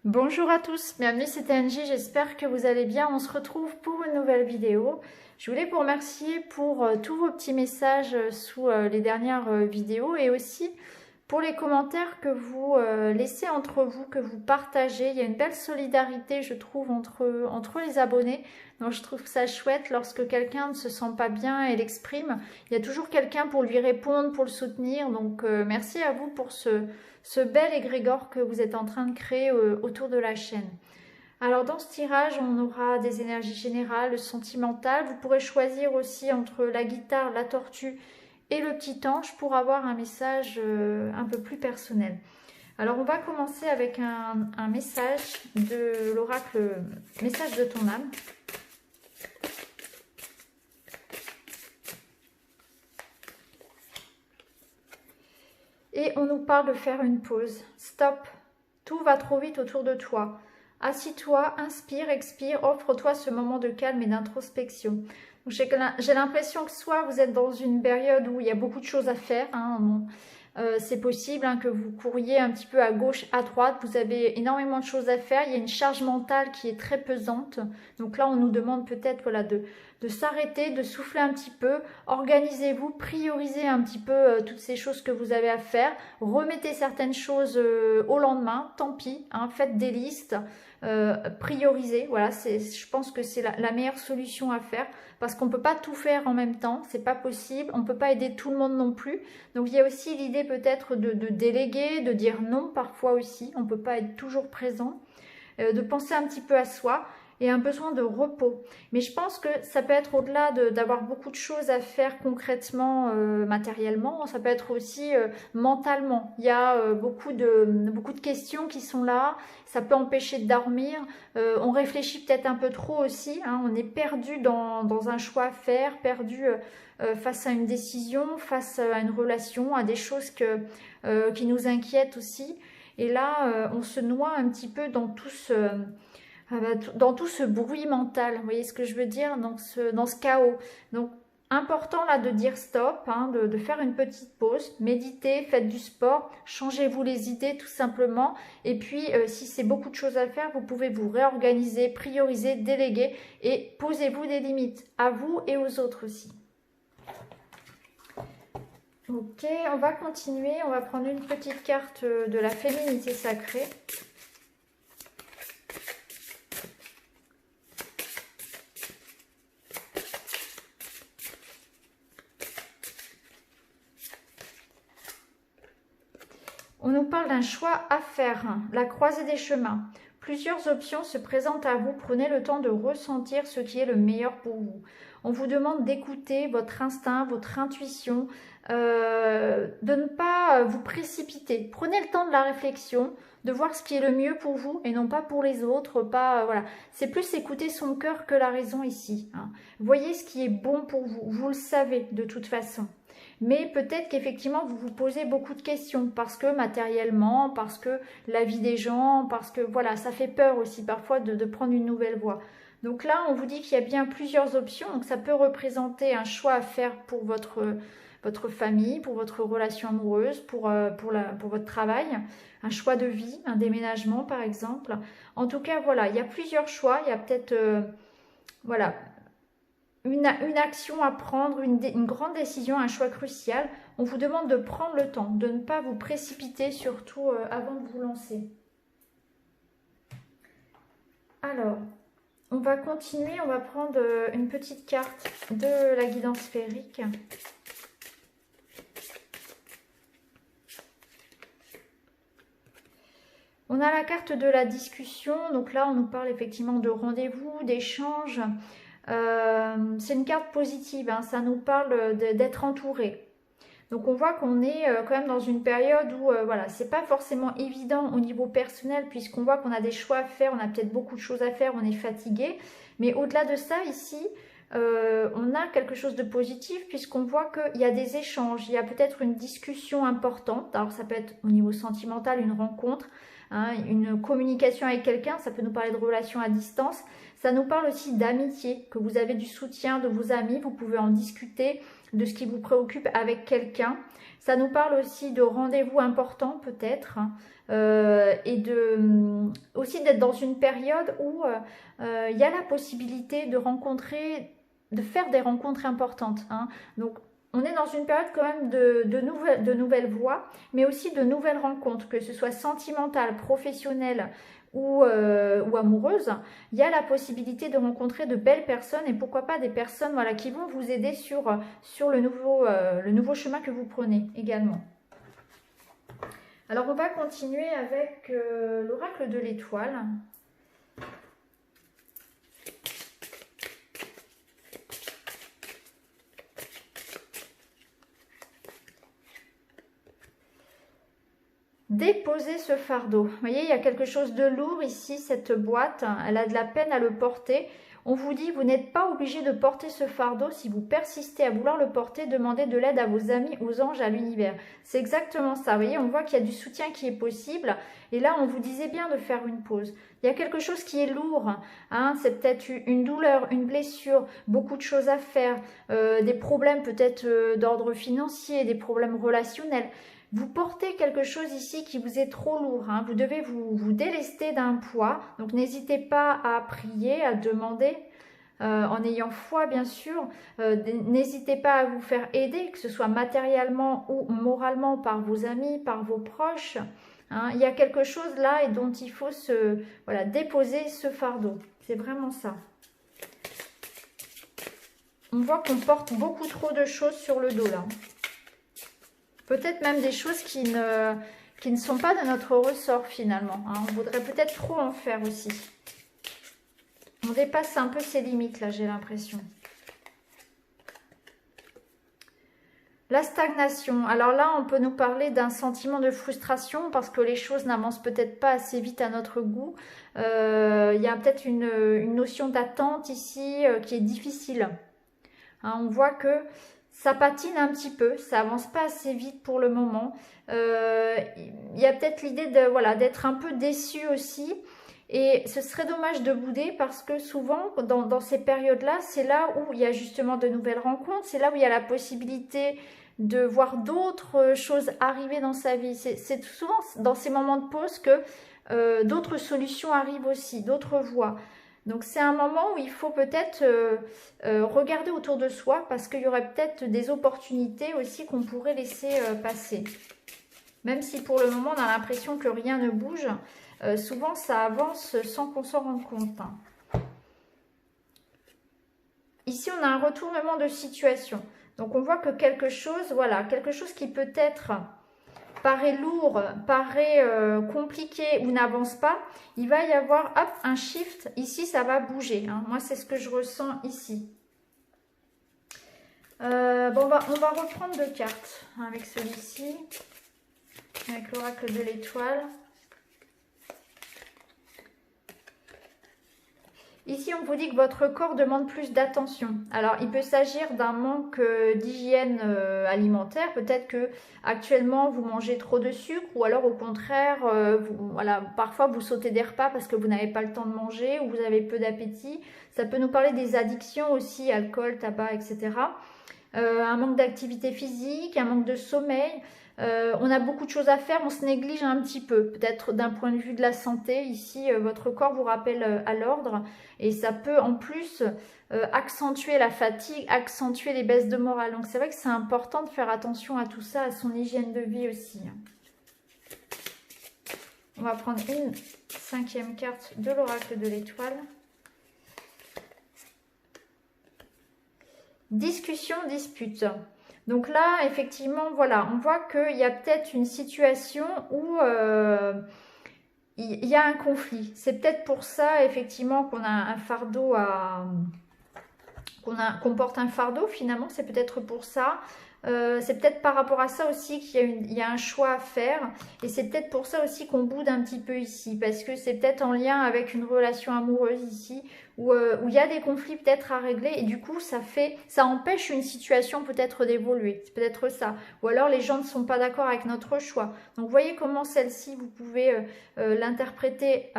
Bonjour à tous, bienvenue c'est Angie, j'espère que vous allez bien. On se retrouve pour une nouvelle vidéo. Je voulais vous remercier pour tous vos petits messages sous les dernières vidéos et aussi pour les commentaires que vous laissez entre vous, que vous partagez. Il y a une belle solidarité, je trouve, entre les abonnés. Donc je trouve ça chouette lorsque quelqu'un ne se sent pas bien et l'exprime. Il y a toujours quelqu'un pour lui répondre, pour le soutenir. Donc merci à vous pour ce bel égrégore que vous êtes en train de créer autour de la chaîne. Alors dans ce tirage, on aura des énergies générales, sentimentales. Vous pourrez choisir aussi entre la guitare, la tortue et le petit ange pour avoir un message un peu plus personnel. Alors on va commencer avec un message de l'oracle, message de ton âme. Et on nous parle de faire une pause. Stop, tout va trop vite autour de toi. Assis-toi, inspire, expire, offre-toi ce moment de calme et d'introspection. J'ai l'impression que soit vous êtes dans une période où il y a beaucoup de choses à faire, c'est possible que vous couriez un petit peu à gauche, à droite, vous avez énormément de choses à faire, il y a une charge mentale qui est très pesante. Donc là, on nous demande peut-être de s'arrêter, de souffler un petit peu, organisez-vous, priorisez un petit peu toutes ces choses que vous avez à faire, remettez certaines choses au lendemain, tant pis, faites des listes, priorisez, voilà, je pense que c'est la meilleure solution à faire, parce qu'on ne peut pas tout faire en même temps, c'est pas possible, on ne peut pas aider tout le monde non plus. Donc il y a aussi l'idée peut-être de déléguer, de dire non parfois aussi, on ne peut pas être toujours présent, de penser un petit peu à soi et un besoin de repos. Mais je pense que ça peut être au-delà d'avoir beaucoup de choses à faire concrètement, matériellement, ça peut être aussi mentalement. Il y a beaucoup de questions qui sont là, ça peut empêcher de dormir, on réfléchit peut-être un peu trop aussi, on est perdu dans un choix à faire, perdu face à une décision, face à une relation, à des choses qui nous inquiètent aussi. Et là, on se noie un petit peu dans tout ce bruit mental, vous voyez ce que je veux dire, dans ce chaos. Donc, important là de dire stop, de faire une petite pause, méditez, faites du sport, changez-vous les idées tout simplement. Et puis, si c'est beaucoup de choses à faire, vous pouvez vous réorganiser, prioriser, déléguer et posez-vous des limites, à vous et aux autres aussi. Ok, on va continuer, on va prendre une petite carte de la féminité sacrée. On nous parle d'un choix à faire, la croisée des chemins. Plusieurs options se présentent à vous. Prenez le temps de ressentir ce qui est le meilleur pour vous. On vous demande d'écouter votre instinct, votre intuition, de ne pas vous précipiter. Prenez le temps de la réflexion, de voir ce qui est le mieux pour vous et non pas pour les autres. Voilà. C'est plus écouter son cœur que la raison ici. Voyez ce qui est bon pour vous. Vous le savez de toute façon. Mais peut-être qu'effectivement, vous vous posez beaucoup de questions parce que matériellement, parce que la vie des gens, parce que voilà, ça fait peur aussi parfois de prendre une nouvelle voie. Donc là, on vous dit qu'il y a bien plusieurs options. Donc ça peut représenter un choix à faire pour votre famille, pour votre relation amoureuse, pour votre travail, un choix de vie, un déménagement par exemple. En tout cas, voilà, il y a plusieurs choix. Il y a peut-être, voilà, une action à prendre, une grande décision, un choix crucial. On vous demande de prendre le temps, de ne pas vous précipiter, surtout avant de vous lancer. Alors, on va continuer, on va prendre une petite carte de la guidance sphérique. On a la carte de la discussion, donc là on nous parle effectivement de rendez-vous, d'échanges. C'est une carte positive, ça nous parle d'être entouré. Donc on voit qu'on est quand même dans une période où voilà, c'est pas forcément évident au niveau personnel puisqu'on voit qu'on a des choix à faire, on a peut-être beaucoup de choses à faire, on est fatigué. Mais au-delà de ça, ici, on a quelque chose de positif puisqu'on voit qu'il y a des échanges, il y a peut-être une discussion importante. Alors ça peut être au niveau sentimental, une rencontre, hein, une communication avec quelqu'un, ça peut nous parler de relations à distance. Ça nous parle aussi d'amitié, que vous avez du soutien de vos amis, vous pouvez en discuter de ce qui vous préoccupe avec quelqu'un. Ça nous parle aussi de rendez-vous importants peut-être, et aussi d'être dans une période où il y a la possibilité de rencontrer, de faire des rencontres importantes, hein. Donc on est dans une période quand même de nouvelles voies, mais aussi de nouvelles rencontres, que ce soit sentimentales, professionnelles ou amoureuses. Il y a la possibilité de rencontrer de belles personnes et pourquoi pas des personnes, voilà, qui vont vous aider sur le nouveau chemin que vous prenez également. Alors on va continuer avec l'oracle de l'étoile. Déposer ce fardeau. Vous voyez, il y a quelque chose de lourd ici, cette boîte. Elle a de la peine à le porter. On vous dit, vous n'êtes pas obligé de porter ce fardeau. Si vous persistez à vouloir le porter, demandez de l'aide à vos amis, aux anges, à l'univers. C'est exactement ça. Vous voyez, on voit qu'il y a du soutien qui est possible. Et là, on vous disait bien de faire une pause. Il y a quelque chose qui est lourd, hein. C'est peut-être une douleur, une blessure, beaucoup de choses à faire, des problèmes peut-être d'ordre financier, des problèmes relationnels. Vous portez quelque chose ici qui vous est trop lourd, hein. Vous devez vous délester d'un poids. Donc n'hésitez pas à prier, à demander, en ayant foi bien sûr. N'hésitez pas à vous faire aider, que ce soit matériellement ou moralement par vos amis, par vos proches, hein. Il y a quelque chose là et dont il faut déposer ce fardeau. C'est vraiment ça. On voit qu'on porte beaucoup trop de choses sur le dos là. Peut-être même des choses qui ne sont pas de notre ressort finalement, hein. On voudrait peut-être trop en faire aussi. On dépasse un peu ses limites là, j'ai l'impression. La stagnation. Alors là, on peut nous parler d'un sentiment de frustration parce que les choses n'avancent peut-être pas assez vite à notre goût. Il y a peut-être une notion d'attente ici qui est difficile, hein. On voit que ça patine un petit peu, ça avance pas assez vite pour le moment. Il y a peut-être l'idée d'être un peu déçu aussi. Et ce serait dommage de bouder parce que souvent, dans ces périodes-là, c'est là où il y a justement de nouvelles rencontres. C'est là où il y a la possibilité de voir d'autres choses arriver dans sa vie. C'est souvent dans ces moments de pause que d'autres solutions arrivent aussi, d'autres voies. Donc c'est un moment où il faut peut-être regarder autour de soi parce qu'il y aurait peut-être des opportunités aussi qu'on pourrait laisser passer. Même si pour le moment on a l'impression que rien ne bouge, souvent ça avance sans qu'on s'en rende compte, hein. Ici on a un retournement de situation. Donc on voit que quelque chose qui peut-être paraît lourd, paraît compliqué ou n'avance pas, il va y avoir hop, un shift. Ici, ça va bouger, hein. Moi, c'est ce que je ressens ici. Bon, on va reprendre deux cartes, hein, avec celui-ci, avec l'oracle de l'étoile. Ici, on vous dit que votre corps demande plus d'attention. Alors, il peut s'agir d'un manque d'hygiène alimentaire. Peut-être que actuellement vous mangez trop de sucre ou alors au contraire, parfois vous sautez des repas parce que vous n'avez pas le temps de manger ou vous avez peu d'appétit. Ça peut nous parler des addictions aussi, alcool, tabac, etc. Un manque d'activité physique, un manque de sommeil. On a beaucoup de choses à faire, on se néglige un petit peu. Peut-être d'un point de vue de la santé, ici, votre corps vous rappelle à l'ordre. Et ça peut en plus accentuer la fatigue, accentuer les baisses de morale. Donc c'est vrai que c'est important de faire attention à tout ça, à son hygiène de vie aussi. On va prendre une 5e carte de l'oracle de l'étoile. Discussion, dispute. Donc là, effectivement, voilà, on voit qu'il y a peut-être une situation où il y a un conflit. C'est peut-être pour ça, effectivement, qu'on a un fardeau qu'on porte un fardeau, finalement, c'est peut-être pour ça. C'est peut-être par rapport à ça aussi qu'il y a un choix à faire. Et c'est peut-être pour ça aussi qu'on boude un petit peu ici. Parce que c'est peut-être en lien avec une relation amoureuse ici. où il y a des conflits peut-être à régler et du coup ça empêche une situation peut-être d'évoluer, c'est peut-être ça, ou alors les gens ne sont pas d'accord avec notre choix. Donc vous voyez comment celle-ci vous pouvez l'interpréter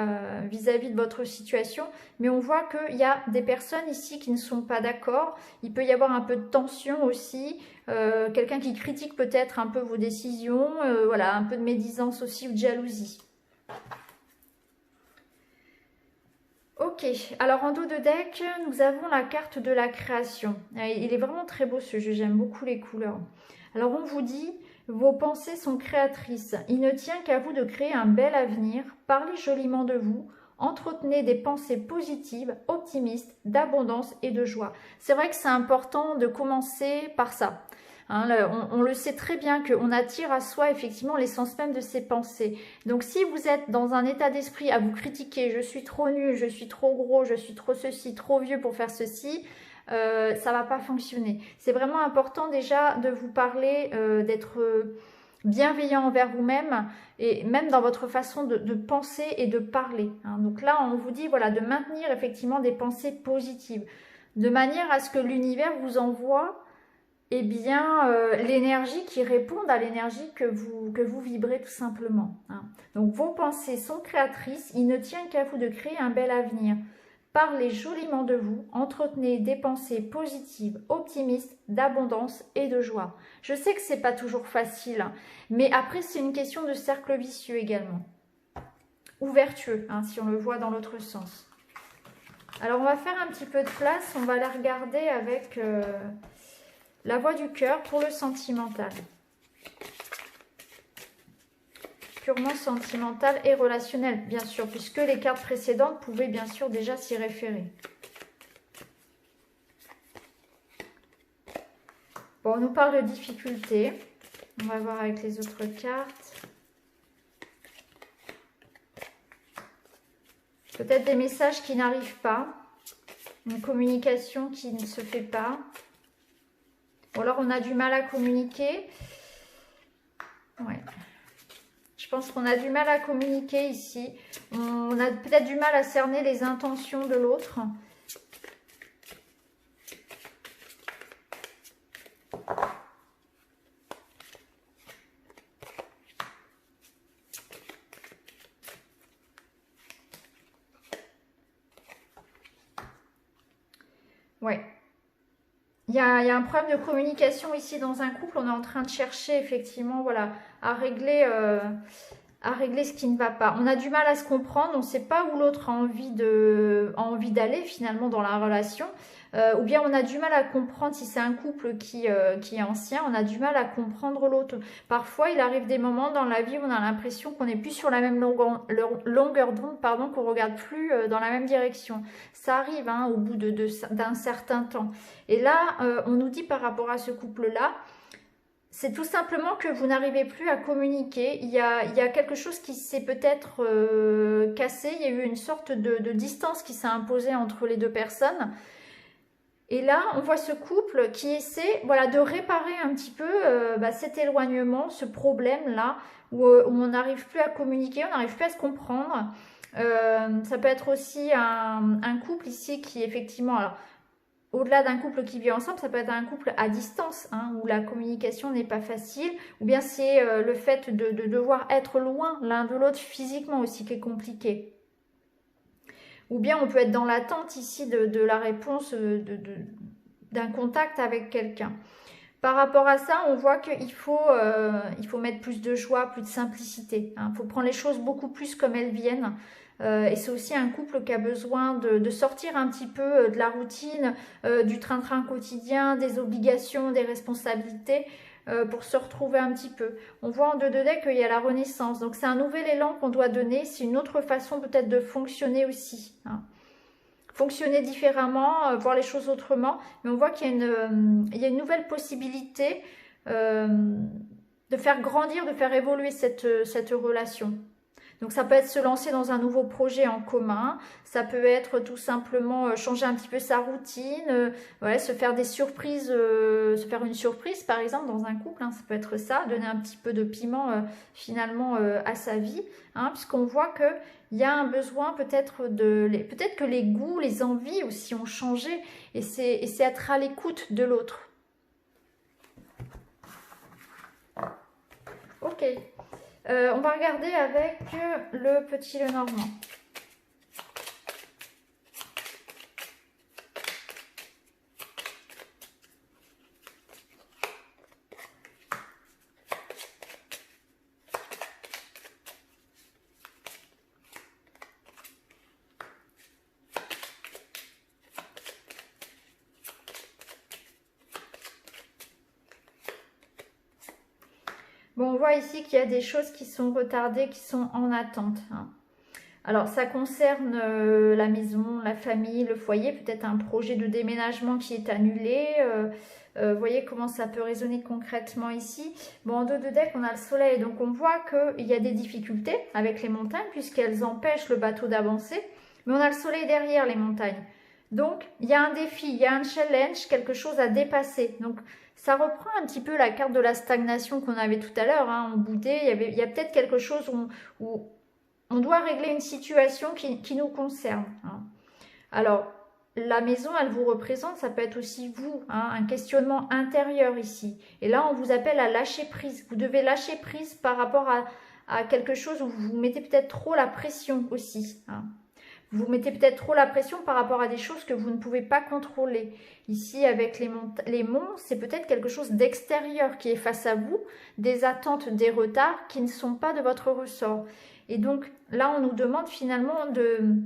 vis-à-vis de votre situation, mais on voit qu'il y a des personnes ici qui ne sont pas d'accord, il peut y avoir un peu de tension aussi, quelqu'un qui critique peut-être un peu vos décisions, voilà, un peu de médisance aussi ou de jalousie. Ok, alors en dos de deck, nous avons la carte de la création. Il est vraiment très beau ce jeu, j'aime beaucoup les couleurs. Alors on vous dit, vos pensées sont créatrices. Il ne tient qu'à vous de créer un bel avenir. Parlez joliment de vous. Entretenez des pensées positives, optimistes, d'abondance et de joie. C'est vrai que c'est important de commencer par ça. Hein, on le sait très bien qu'on attire à soi effectivement l'essence même de ses pensées. Donc si vous êtes dans un état d'esprit à vous critiquer, je suis trop nul, je suis trop gros, je suis trop ceci, trop vieux pour faire ceci, ça va pas fonctionner. C'est vraiment important déjà de vous parler, d'être bienveillant envers vous-même et même dans votre façon de penser et de parler. Hein. Donc là, on vous dit voilà de maintenir effectivement des pensées positives de manière à ce que l'univers vous envoie eh bien, l'énergie qui réponde à l'énergie que vous vibrez tout simplement. Hein. Donc, vos pensées sont créatrices. Il ne tient qu'à vous de créer un bel avenir. Parlez joliment de vous. Entretenez des pensées positives, optimistes, d'abondance et de joie. Je sais que ce n'est pas toujours facile, hein, mais après, c'est une question de cercle vicieux également. Ou vertueux, hein, si on le voit dans l'autre sens. Alors, on va faire un petit peu de place. On va la regarder avec... la voix du cœur pour le sentimental. Purement sentimental et relationnel, bien sûr, puisque les cartes précédentes pouvaient bien sûr déjà s'y référer. Bon, on nous parle de difficultés. On va voir avec les autres cartes. Peut-être des messages qui n'arrivent pas. Une communication qui ne se fait pas. Ou alors on a du mal à communiquer. Ouais. Je pense qu'on a du mal à communiquer ici. On a peut-être du mal à cerner les intentions de l'autre. Ouais. Il y a un problème de communication ici dans un couple. On est en train de chercher effectivement voilà, à régler ce qui ne va pas. On a du mal à se comprendre. On ne sait pas où l'autre a envie d'aller finalement dans la relation. Ou bien on a du mal à comprendre si c'est un couple qui est ancien. On a du mal à comprendre l'autre. Parfois, il arrive des moments dans la vie où on a l'impression qu'on n'est plus sur la même longueur d'onde, pardon, qu'on ne regarde plus dans la même direction. Ça arrive hein, au bout d'un certain temps. Et là, on nous dit par rapport à ce couple-là, c'est tout simplement que vous n'arrivez plus à communiquer. Il y a quelque chose qui s'est peut-être cassé. Il y a eu une sorte de distance qui s'est imposée entre les deux personnes. Et là, on voit ce couple qui essaie voilà, de réparer un petit peu cet éloignement, ce problème-là, où on n'arrive plus à communiquer, on n'arrive plus à se comprendre. Ça peut être aussi un couple ici qui effectivement... Alors, au-delà d'un couple qui vit ensemble, ça peut être un couple à distance, hein, où la communication n'est pas facile, ou bien c'est le fait de devoir être loin l'un de l'autre physiquement aussi qui est compliqué. Ou bien on peut être dans l'attente ici de la réponse d'un contact avec quelqu'un. Par rapport à ça, on voit qu'il faut mettre plus de joie, plus de simplicité. Il faut prendre les choses beaucoup plus comme elles viennent. Et c'est aussi un couple qui a besoin de sortir un petit peu de la routine, du train-train quotidien, des obligations, des responsabilités, pour se retrouver un petit peu. On voit en 2 de deck qu'il y a la renaissance. Donc c'est un nouvel élan qu'on doit donner. C'est une autre façon peut-être de fonctionner aussi. Hein. Fonctionner différemment, voir les choses autrement. Mais on voit qu'il y a une nouvelle possibilité de faire grandir, de faire évoluer cette relation. Donc ça peut être se lancer dans un nouveau projet en commun, ça peut être tout simplement changer un petit peu sa routine, ouais, se faire des surprises, se faire une surprise par exemple dans un couple, hein, ça peut être ça, donner un petit peu de piment finalement à sa vie, hein, puisqu'on voit que il y a un besoin peut-être peut-être que les goûts, les envies aussi ont changé, et c'est être à l'écoute de l'autre. Ok, on va regarder avec le petit Lenormand. Bon, on voit ici qu'il y a des choses qui sont retardées, qui sont en attente, hein. Alors, ça concerne la maison, la famille, le foyer, peut-être un projet de déménagement qui est annulé. Vous voyez comment ça peut résonner concrètement ici. Bon, en dos de deck, on a le soleil, donc on voit qu'il y a des difficultés avec les montagnes puisqu'elles empêchent le bateau d'avancer. Mais on a le soleil derrière les montagnes. Donc, il y a un défi, il y a un challenge, quelque chose à dépasser. Donc, ça reprend un petit peu la carte de la stagnation qu'on avait tout à l'heure, hein, en boudet. Il y a peut-être quelque chose où on doit régler une situation qui nous concerne, hein. Alors, la maison, elle vous représente, ça peut être aussi vous, hein, un questionnement intérieur ici. Et là, on vous appelle à lâcher prise. Vous devez lâcher prise par rapport à quelque chose où vous mettez peut-être trop la pression aussi, hein. Vous mettez peut-être trop la pression par rapport à des choses que vous ne pouvez pas contrôler. Ici, avec les monts, c'est peut-être quelque chose d'extérieur qui est face à vous, des attentes, des retards qui ne sont pas de votre ressort. Et donc, là, on nous demande finalement de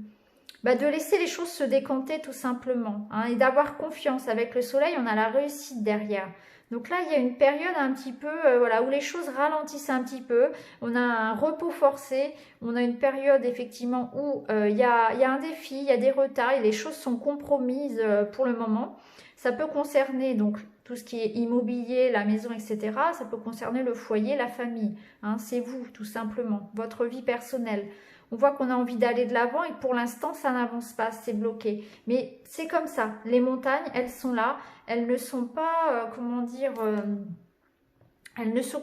laisser les choses se décanter tout simplement, hein, et d'avoir confiance. Avec le soleil, on a la réussite derrière. Donc là, il y a une période un petit peu voilà, où les choses ralentissent un petit peu. On a un repos forcé. On a une période effectivement où il y a un défi, il y a des retards et les choses sont compromises pour le moment. Ça peut concerner donc tout ce qui est immobilier, la maison, etc. Ça peut concerner le foyer, la famille, hein, c'est vous tout simplement, votre vie personnelle. On voit qu'on a envie d'aller de l'avant et pour l'instant, ça n'avance pas, c'est bloqué. Mais c'est comme ça, les montagnes, elles sont là, elles ne sont pas, comment dire, elles ne sont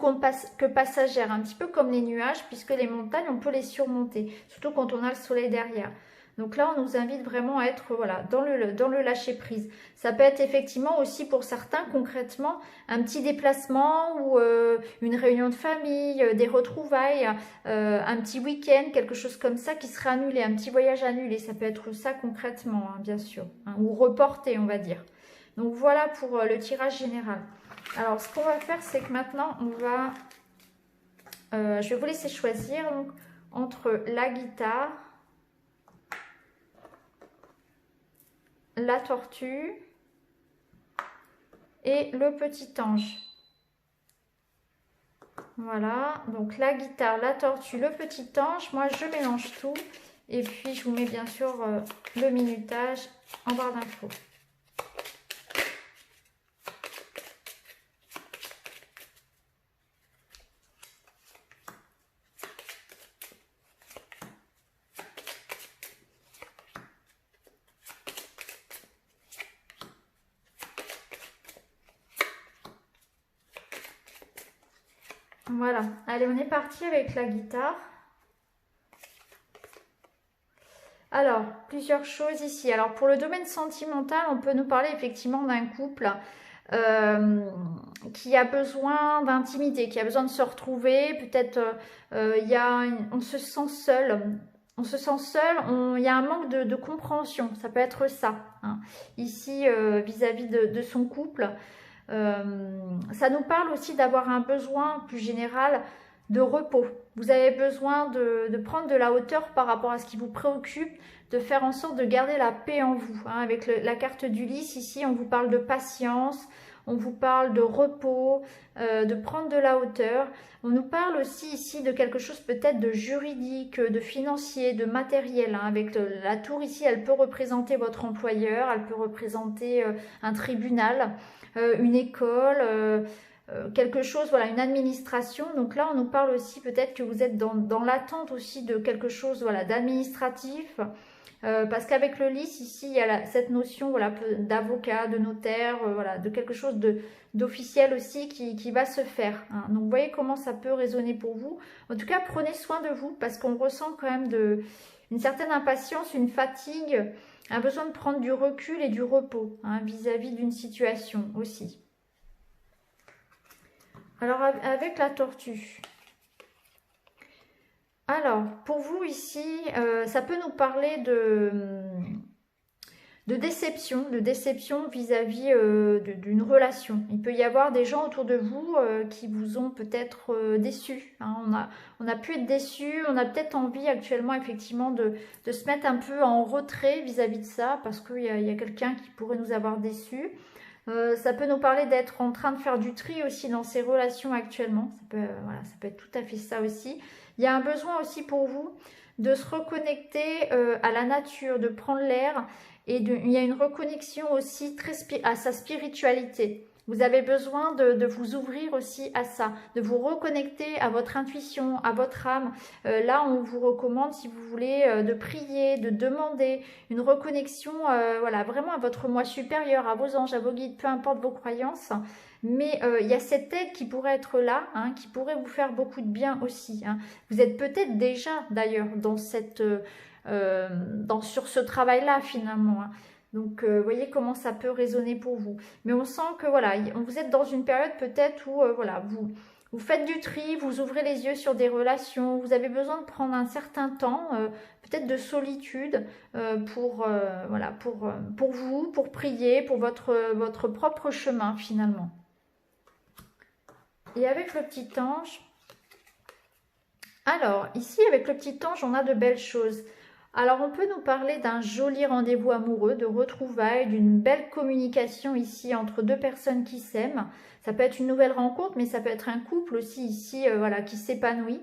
que passagères, un petit peu comme les nuages, puisque les montagnes, on peut les surmonter, surtout quand on a le soleil derrière. Donc là, on nous invite vraiment à être voilà, dans le lâcher-prise. Ça peut être effectivement aussi pour certains, concrètement, un petit déplacement ou une réunion de famille, des retrouvailles, un petit week-end, quelque chose comme ça qui sera annulé, un petit voyage annulé. Ça peut être ça concrètement, hein, bien sûr, hein, ou reporté, on va dire. Donc voilà pour le tirage général. Alors, ce qu'on va faire, c'est que maintenant, on va... je vais vous laisser choisir donc, entre la guitare, la tortue et le petit ange. Voilà, donc la guitare, la tortue, le petit ange. Moi, je mélange tout. Et puis, je vous mets bien sûr le minutage en barre d'infos. Voilà, allez, on est parti avec la guitare. Alors, plusieurs choses ici. Alors, pour le domaine sentimental, on peut nous parler effectivement d'un couple qui a besoin d'intimité, qui a besoin de se retrouver. Peut-être on se sent seul. On se sent seul, il y a un manque de compréhension. Ça peut être ça, hein. Ici, vis-à-vis de son couple. Ça nous parle aussi d'avoir un besoin plus général de repos. Vous avez besoin de prendre de la hauteur par rapport à ce qui vous préoccupe, de faire en sorte de garder la paix en vous, hein. Avec la carte d'Ulysse, ici, on vous parle de patience, on vous parle de repos, de prendre de la hauteur. On nous parle aussi ici de quelque chose peut-être de juridique, de financier, de matériel, hein. Avec la tour ici, elle peut représenter votre employeur, elle peut représenter un tribunal, une école, quelque chose, voilà, une administration. Donc là, on nous parle aussi peut-être que vous êtes dans l'attente aussi de quelque chose, voilà, d'administratif. Parce qu'avec le lys, ici, il y a cette notion, voilà, d'avocat, de notaire, voilà, de quelque chose d'officiel aussi qui va se faire. Hein. Donc, vous voyez comment ça peut résonner pour vous. En tout cas, prenez soin de vous parce qu'on ressent quand même une certaine impatience, une fatigue, un besoin de prendre du recul et du repos hein, vis-à-vis d'une situation aussi. Alors, avec la tortue. Alors, pour vous ici, ça peut nous parler de déception vis-à-vis d'une relation. Il peut y avoir des gens autour de vous qui vous ont peut-être déçus. Hein. On a pu être déçus, on a peut-être envie actuellement effectivement de se mettre un peu en retrait vis-à-vis de ça parce qu'il y a quelqu'un qui pourrait nous avoir déçus. Ça peut nous parler d'être en train de faire du tri aussi dans ces relations actuellement. Voilà, ça peut être tout à fait ça aussi. Il y a un besoin aussi pour vous de se reconnecter à la nature, de prendre l'air. Et il y a une reconnexion aussi à sa spiritualité. Vous avez besoin de vous ouvrir aussi à ça, de vous reconnecter à votre intuition, à votre âme. Là, on vous recommande, si vous voulez, de prier, de demander une reconnexion, voilà, vraiment à votre moi supérieur, à vos anges, à vos guides, peu importe vos croyances. Mais il y a cette aide qui pourrait être là, hein, qui pourrait vous faire beaucoup de bien aussi. Hein. Vous êtes peut-être déjà, d'ailleurs, sur ce travail-là, finalement. Hein. Donc, vous voyez comment ça peut résonner pour vous. Mais on sent que, voilà, vous êtes dans une période peut-être où, voilà, vous faites du tri, vous ouvrez les yeux sur des relations, vous avez besoin de prendre un certain temps, peut-être de solitude, voilà, pour vous, pour prier, pour votre propre chemin, finalement. Et avec le petit ange, alors, ici, avec le petit ange, on a de belles choses. Alors, on peut nous parler d'un joli rendez-vous amoureux, de retrouvailles, d'une belle communication ici entre deux personnes qui s'aiment. Ça peut être une nouvelle rencontre, mais ça peut être un couple aussi ici, voilà, qui s'épanouit.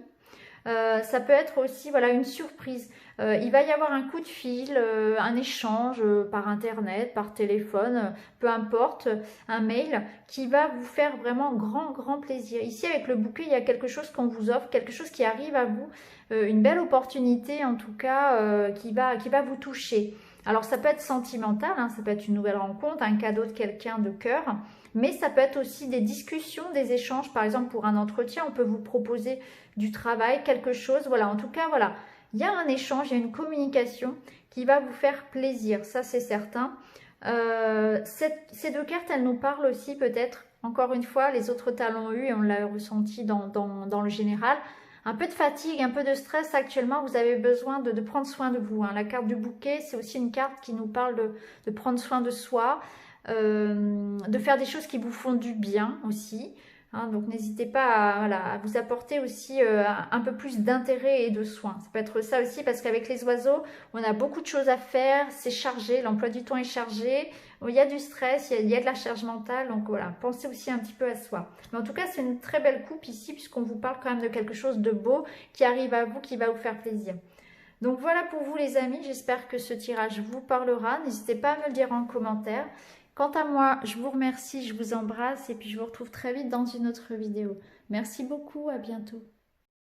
Ça peut être aussi voilà, une surprise. Il va y avoir un coup de fil, un échange par internet, par téléphone, peu importe, un mail qui va vous faire vraiment grand plaisir. Ici avec le bouquet, il y a quelque chose qu'on vous offre, quelque chose qui arrive à vous, une belle opportunité en tout cas qui va vous toucher. Alors ça peut être sentimental, hein, ça peut être une nouvelle rencontre, un cadeau de quelqu'un de cœur, mais ça peut être aussi des discussions, des échanges. Par exemple pour un entretien, on peut vous proposer du travail, quelque chose, voilà, en tout cas, voilà, il y a un échange, il y a une communication qui va vous faire plaisir, ça c'est certain. Ces deux cartes, elles nous parlent aussi peut-être, encore une fois, les autres tas l'ont eu et on l'a ressenti dans le général, un peu de fatigue, un peu de stress actuellement, vous avez besoin de prendre soin de vous. Hein. La carte du bouquet, c'est aussi une carte qui nous parle de prendre soin de soi, de faire des choses qui vous font du bien aussi. Hein, donc n'hésitez pas à vous apporter aussi un peu plus d'intérêt et de soin. Ça peut être ça aussi parce qu'avec les oiseaux, on a beaucoup de choses à faire, c'est chargé, l'emploi du temps est chargé, il y a du stress, il y a de la charge mentale, donc voilà, pensez aussi un petit peu à soi. Mais en tout cas, c'est une très belle coupe ici puisqu'on vous parle quand même de quelque chose de beau qui arrive à vous, qui va vous faire plaisir. Donc voilà pour vous les amis, j'espère que ce tirage vous parlera. N'hésitez pas à me le dire en commentaire. Quant à moi, je vous remercie, je vous embrasse et puis je vous retrouve très vite dans une autre vidéo. Merci beaucoup, à bientôt.